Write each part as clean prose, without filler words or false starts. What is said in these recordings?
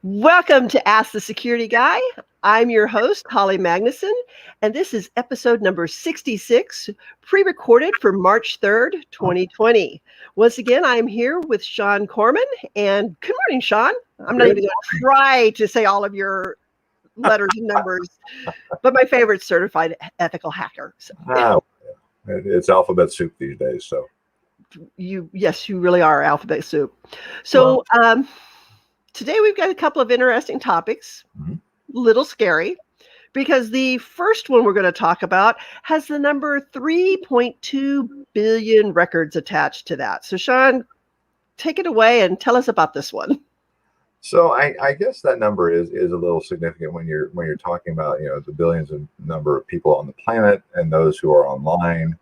Welcome to Ask the Security Guy. I'm your host, Holly Magnuson, and this is episode number 66, pre-recorded for March 3rd, 2020. Once again, I'm here with Sean Corman, and good morning, Sean. I'm not even going to try to say all of your letters and numbers, but my favorite certified ethical hacker. It's alphabet soup these days, so. Yes, you really are alphabet soup. So, today we've got a couple of interesting topics, little scary, because the first one we're going to talk about has the number 3.2 billion records attached to that. So Sean, take it away and tell us about this one. So I guess that number is a little significant when you're talking about the billions of number of people on the planet and those who are online.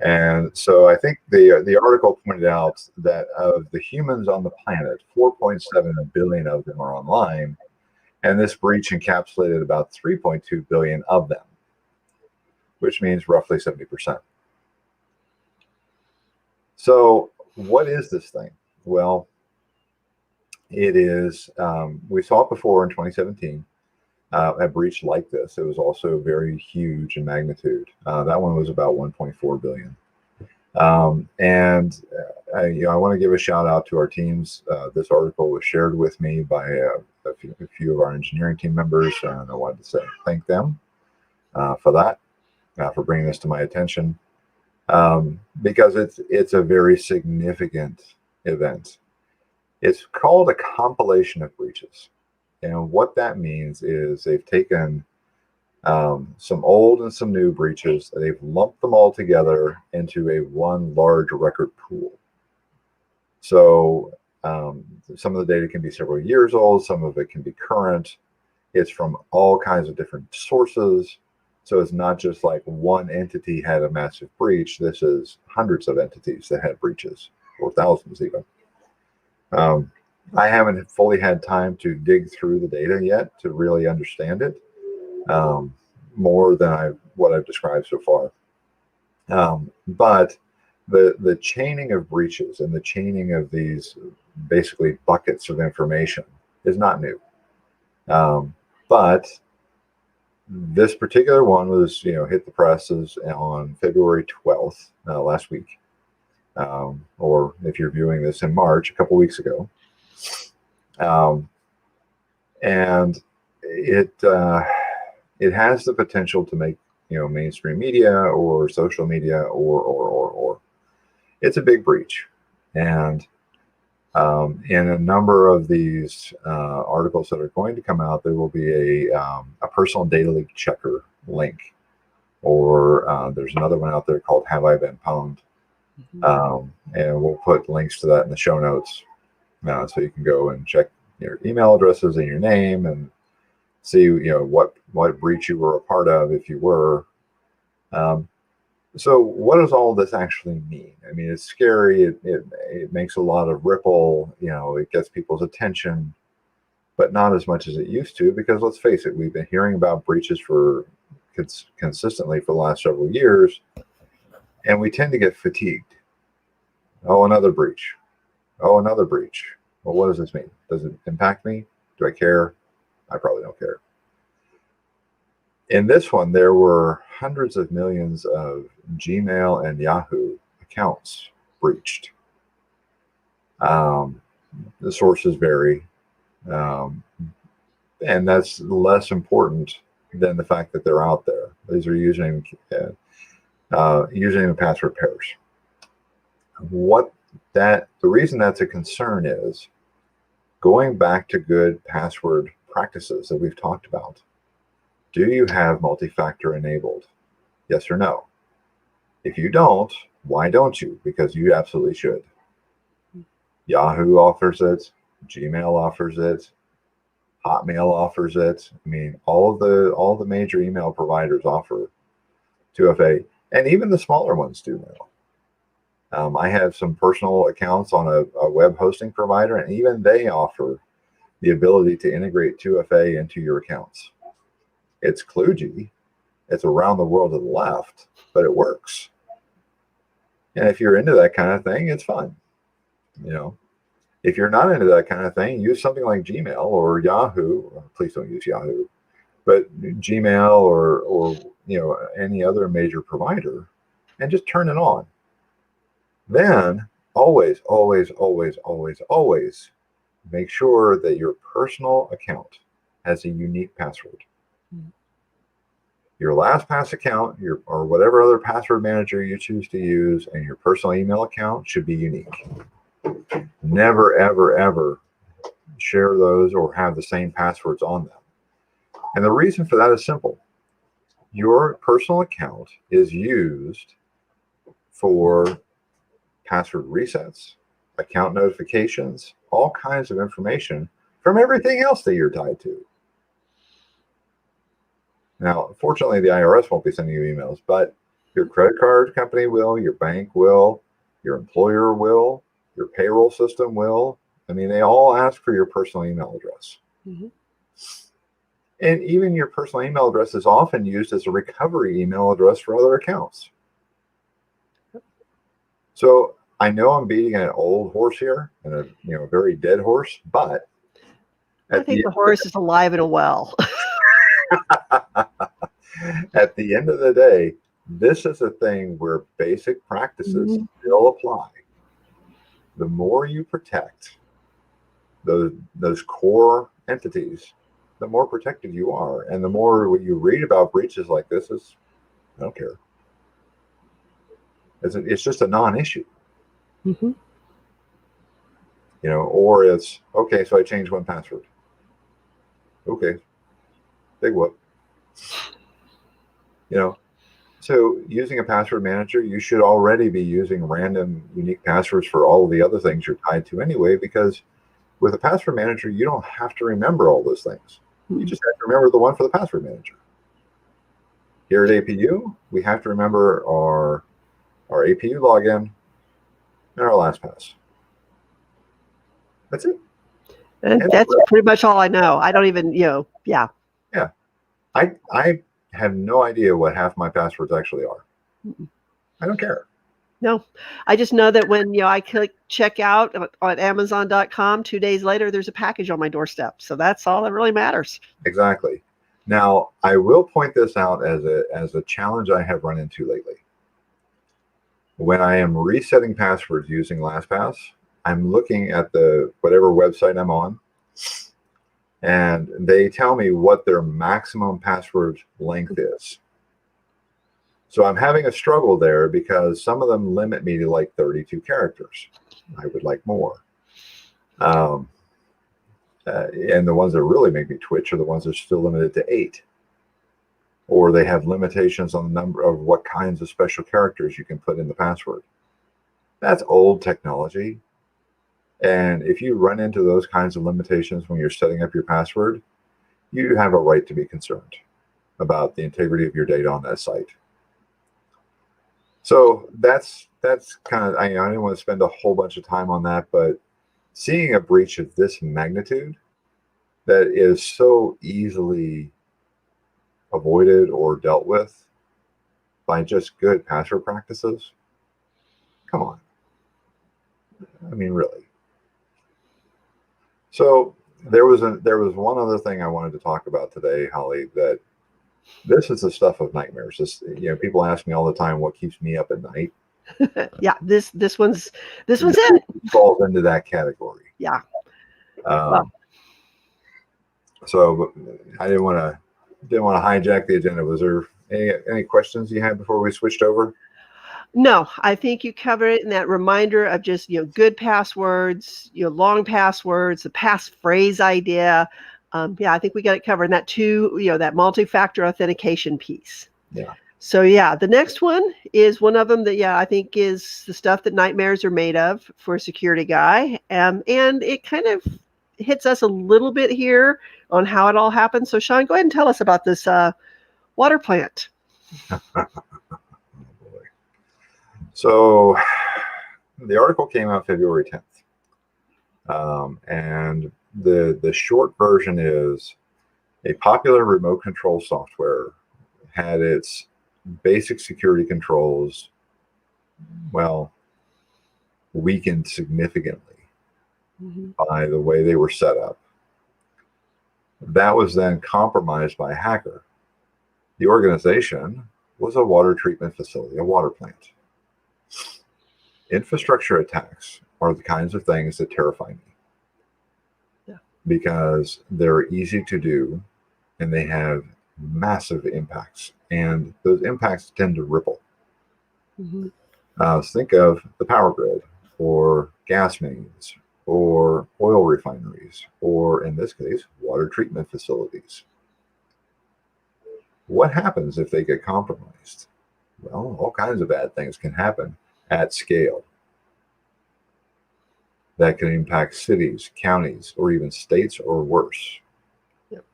And so I think the article pointed out that of the humans on the planet, 4.7 billion of them are online, and this breach encapsulated about 3.2 billion of them, which means roughly 70%. So what is this thing? Well, it is, we saw it before in 2017. A breach like this. It was also very huge in magnitude. That one was about 1.4 billion. I want to give a shout out to our teams. This article was shared with me by a few of our engineering team members, and I wanted to thank them for that, for bringing this to my attention, because it's a very significant event. It's called a compilation of breaches. And what that means is they've taken some old and some new breaches. They've lumped them all together into one large record pool. So some of the data can be several years old. Some of it can be current. It's from all kinds of different sources. So it's not just like one entity had a massive breach. This is hundreds of entities that had breaches, or thousands even. I haven't fully had time to dig through the data yet to really understand it more than what I've described so far. But the chaining of breaches and the chaining of these basically buckets of information is not new. But this particular one was, hit the presses on February 12th, last week. Or if you're viewing this in March, a couple weeks ago. And it has the potential to make mainstream media or social media or it's a big breach. And in a number of these articles that are going to come out, there will be a personal data leak checker link, or there's another one out there called Have I Been Pwned? And we'll put links to that in the show notes. So you can go and check your email addresses and your name and see, what breach you were a part of, if you were. So what does all this actually mean? I mean, it's scary. It makes a lot of ripple. It gets people's attention, but not as much as it used to, because let's face it, we've been hearing about breaches consistently for the last several years, and we tend to get fatigued. Oh, another breach. Oh, another breach. Well, what does this mean? Does it impact me? Do I care? I probably don't care. In this one, there were hundreds of millions of Gmail and Yahoo accounts breached. The sources vary. And that's less important than the fact that they're out there. These are username and password pairs. The reason that's a concern is going back to good password practices that we've talked about. Do you have multi-factor enabled? Yes or no? If you don't, why don't you? Because you absolutely should. Yahoo offers it. Gmail offers it. Hotmail offers it. I mean, all the major email providers offer 2FA, and even the smaller ones do now. I have some personal accounts on a web hosting provider, and even they offer the ability to integrate 2FA into your accounts. It's kludgy. It's around the world to the left, but it works. And if you're into that kind of thing, it's fun. If you're not into that kind of thing, use something like Gmail or Yahoo. Please don't use Yahoo, but Gmail or any other major provider, and just turn it on. Then always, always, always, always, always make sure that your personal account has a unique password. Your LastPass account, or whatever other password manager you choose to use, and your personal email account should be unique. Never, ever, ever share those or have the same passwords on them. And the reason for that is simple. Your personal account is used for password resets, account notifications, all kinds of information from everything else that you're tied to. Now, fortunately, the IRS won't be sending you emails, but your credit card company will, your bank will, your employer will, your payroll system will. I mean, they all ask for your personal email address. Mm-hmm. And even your personal email address is often used as a recovery email address for other accounts. So I know I'm beating an old horse here, and a very dead horse, but I think the horse is alive and well. At the end of the day, this is a thing where basic practices still apply. The more you protect those core entities, the more protected you are. And the more when you read about breaches like this, I don't care. It's just a non-issue. Mm-hmm. Or it's, okay, so I changed one password. Okay, big whoop. So using a password manager, you should already be using random unique passwords for all of the other things you're tied to anyway, because with a password manager, you don't have to remember all those things. You just have to remember the one for the password manager. Here at APU, we have to remember our APU login and our LastPass. That's it. And that's pretty much all I know. I don't even, yeah. Yeah. I have no idea what half my passwords actually are. I don't care. No, I just know that when I click check out on Amazon.com, 2 days later, there's a package on my doorstep. So that's all that really matters. Exactly. Now, I will point this out as a challenge I have run into lately. When I am resetting passwords using LastPass, I'm looking at whatever website I'm on, and they tell me what their maximum password length is. So I'm having a struggle there because some of them limit me to like 32 characters. I would like more. And the ones that really make me twitch are the ones that are still limited to 8. Or they have limitations on the number of what kinds of special characters you can put in the password. That's old technology. And if you run into those kinds of limitations when you're setting up your password, you have a right to be concerned about the integrity of your data on that site. So that's kind of, I didn't want to spend a whole bunch of time on that, but seeing a breach of this magnitude that is so easily avoided or dealt with by just good password practices, come on. I mean, really. So there was one other thing I wanted to talk about today, Holly, that this is the stuff of nightmares. People ask me all the time what keeps me up at night. Yeah, this one's it. Falls into that category. Yeah. So I didn't want to hijack the agenda. Was there any questions you had before we switched over? No, I think you covered it in that reminder of just, good passwords, long passwords, the passphrase idea. I think we got it covered. And that too, that multi-factor authentication piece. Yeah. So the next one is one of them that, I think is the stuff that nightmares are made of for a security guy. And it kind of hits us a little bit here on how it all happened. So Sean, go ahead and tell us about this water plant. So the article came out February 10th. And the short version is a popular remote control software had its basic security controls, weakened significantly by the way they were set up. That was then compromised by a hacker. The organization was a water treatment facility, a water plant. Infrastructure attacks are the kinds of things that terrify me. Yeah. Because they're easy to do and they have massive impacts, and those impacts tend to ripple. Think of the power grid, or gas mains, or oil refineries, or in this case, water treatment facilities. What happens if they get compromised? Well, all kinds of bad things can happen at scale. That can impact cities, counties, or even states, or worse. Yep.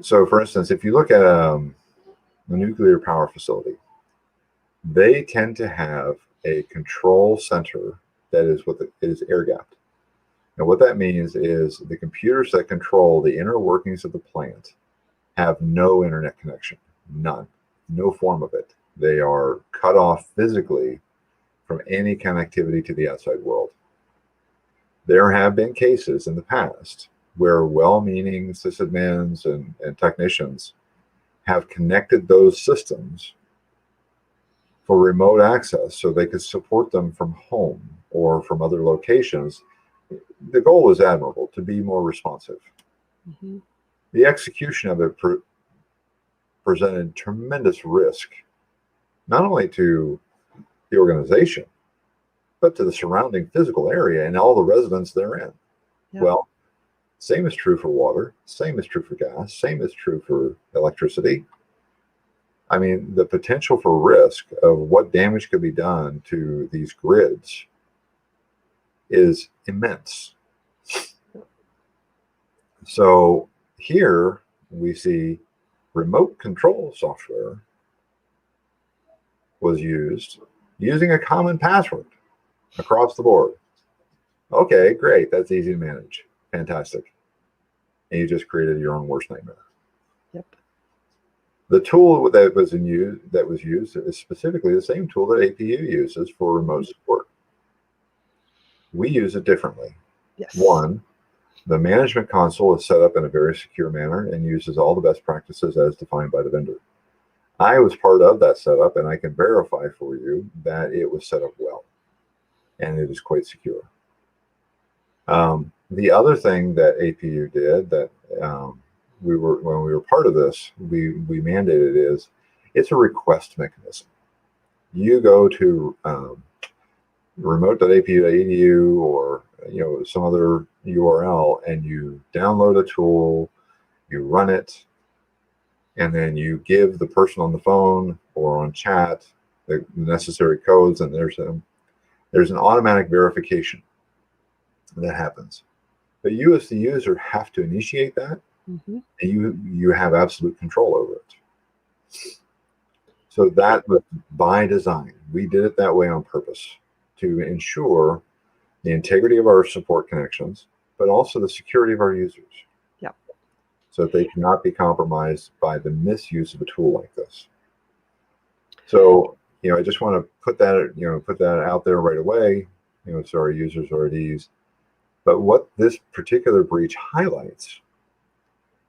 So, for instance, if you look at a nuclear power facility, they tend to have a control center that is air-gapped. Now, what that means is the computers that control the inner workings of the plant have no internet connection, none, no form of it. They are cut off physically from any connectivity to the outside world. There have been cases in the past where well-meaning sysadmins and technicians have connected those systems for remote access so they could support them from home or from other locations. The goal was admirable, to be more responsive. The execution of it presented tremendous risk, not only to the organization, but to the surrounding physical area and all the residents therein. Yeah. Well, same is true for water, same is true for gas, same is true for electricity. I mean, the potential for risk of what damage could be done to these grids is immense. So here we see remote control software was used using a common password across the board. Okay, great. That's easy to manage. Fantastic. And you just created your own worst nightmare. Yep. The tool that was used is specifically the same tool that APU uses for remote support. We use it differently. Yes. One, the management console is set up in a very secure manner and uses all the best practices as defined by the vendor. I was part of that setup, and I can verify for you that it was set up well, and it is quite secure. The other thing that APU did that when we were part of this, we mandated is it's a request mechanism. You go to remote.apu.edu or some other URL, and you download a tool, you run it, and then you give the person on the phone or on chat the necessary codes, and there's an automatic verification that happens. But you as the user have to initiate that, and you have absolute control over it. So that was by design. We did it that way on purpose to ensure the integrity of our support connections, but also the security of our users. Yep. So that they cannot be compromised by the misuse of a tool like this. So, I just want to put that out there right away, so our users are at ease. But what this particular breach highlights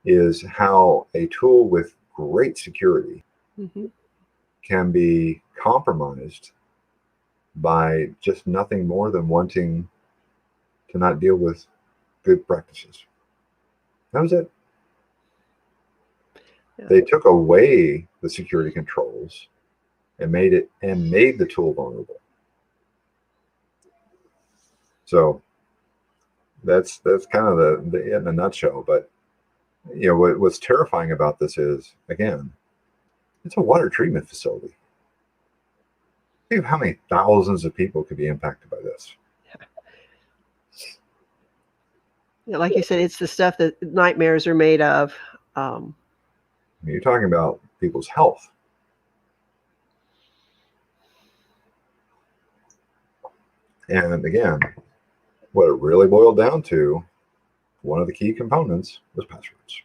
is how a tool with great security can be compromised by just nothing more than wanting to not deal with good practices. That was it. Yeah. They took away the security controls and made the tool vulnerable. So that's kind of the in a nutshell. But what's terrifying about this is, again, it's a water treatment facility. Think of how many thousands of people could be impacted by this. Yeah, like you said, it's the stuff that nightmares are made of. You're talking about people's health. And again, what it really boiled down to, one of the key components was passwords.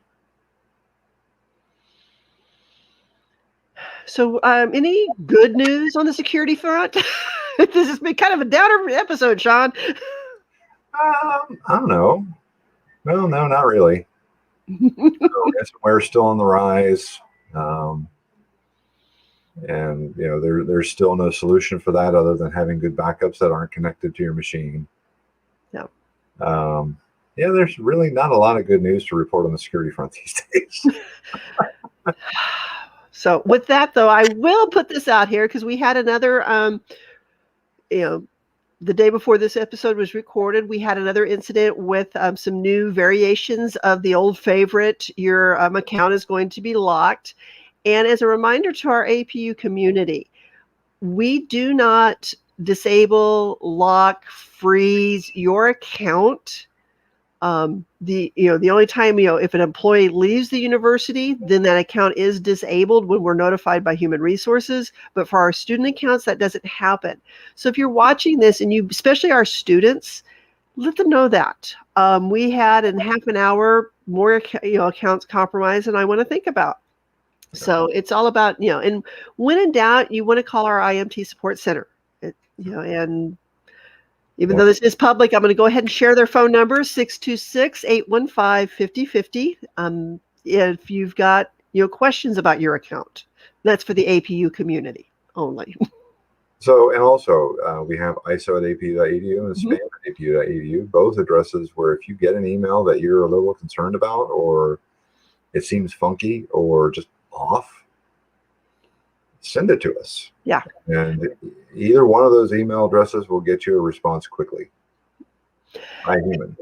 So any good news on the security front? This has been kind of a downer episode, Sean. I don't know. Well, no, not really. Ransomware is still on the rise. And there's still no solution for that other than having good backups that aren't connected to your machine. No. There's really not a lot of good news to report on the security front these days. So with that, though, I will put this out here because we had another, the day before this episode was recorded, we had another incident with some new variations of the old favorite. Your account is going to be locked. And as a reminder to our APU community, we do not disable, lock, freeze your account. The only time, if an employee leaves the university, then that account is disabled when we're notified by human resources. But for our student accounts, that doesn't happen. So if you're watching this and especially our students, let them know that. We had in half an hour more, accounts compromised than I want to think about. So it's all about, and when in doubt, you want to call our IMT support center, and even though this is public, I'm going to go ahead and share their phone number, 626-815-5050. If you've got, questions about your account, that's for the APU community only. So, and also we have iso@apu.edu and spam@apu.edu, both addresses where if you get an email that you're a little concerned about, or it seems funky or just off, send it to us. Yeah. And either one of those email addresses will get you a response quickly by human.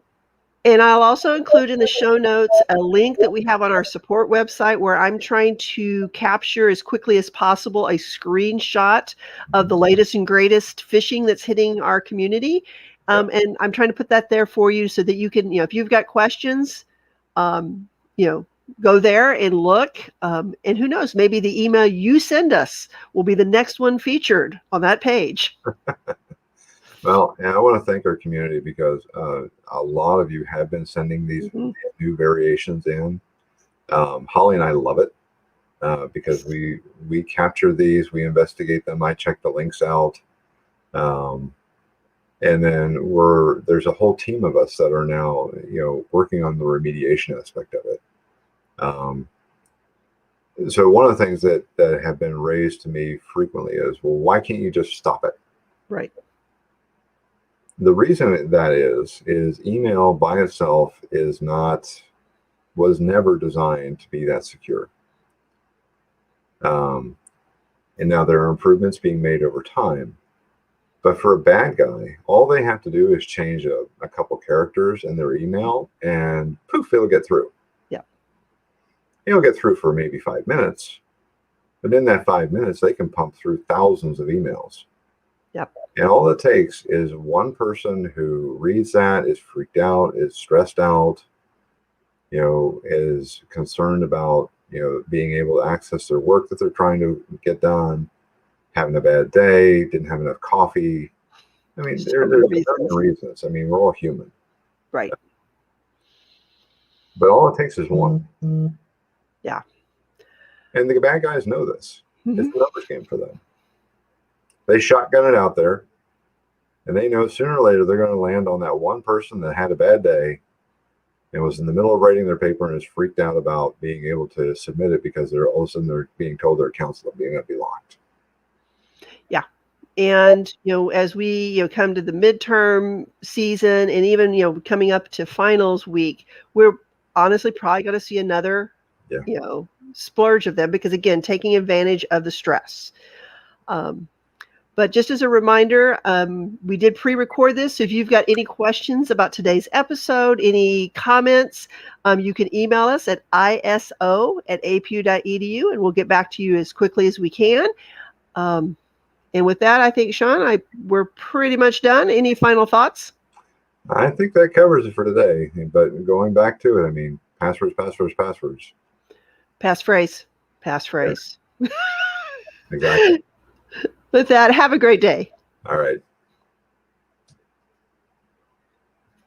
And I'll also include in the show notes a link that we have on our support website where I'm trying to capture as quickly as possible a screenshot of the latest and greatest phishing that's hitting our community. And I'm trying to put that there for you so that you can, if you've got questions, go there and look. And who knows, maybe the email you send us will be the next one featured on that page. Well, and I want to thank our community because a lot of you have been sending these new variations in. Holly and I love it because we capture these, we investigate them, I check the links out. And then there's a whole team of us that are now, working on the remediation aspect of it. So one of the things that have been raised to me frequently is, well, why can't you just stop it? Right. The reason that is email by itself was never designed to be that secure. And now there are improvements being made over time. But for a bad guy, all they have to do is change a couple characters in their email and poof, it'll get through. Yeah. It'll get through for maybe 5 minutes. But in that 5 minutes, they can pump through thousands of emails. Yep. And all it takes is one person who reads that, is freaked out, is stressed out, is concerned about, being able to access their work that they're trying to get done, having a bad day, didn't have enough coffee. I mean, there's reasons. I mean, we're all human. Right. But all it takes is one. Yeah. And the bad guys know this. It's a numbers game for them. They shotgun it out there, and they know sooner or later they're going to land on that one person that had a bad day and was in the middle of writing their paper and is freaked out about being able to submit it because all of a sudden they're being told their accounts are going to be locked. Yeah. And, as we, come to the midterm season and even, coming up to finals week, we're honestly probably going to see another, splurge of them because, again, taking advantage of the stress. But just as a reminder, we did pre-record this. So if you've got any questions about today's episode, any comments, you can email us at iso@apu.edu, and we'll get back to you as quickly as we can. And with that, I think, Sean, we're pretty much done. Any final thoughts? I think that covers it for today. But going back to it, I mean, passwords. Passphrase. Exactly. With that, have a great day. All right.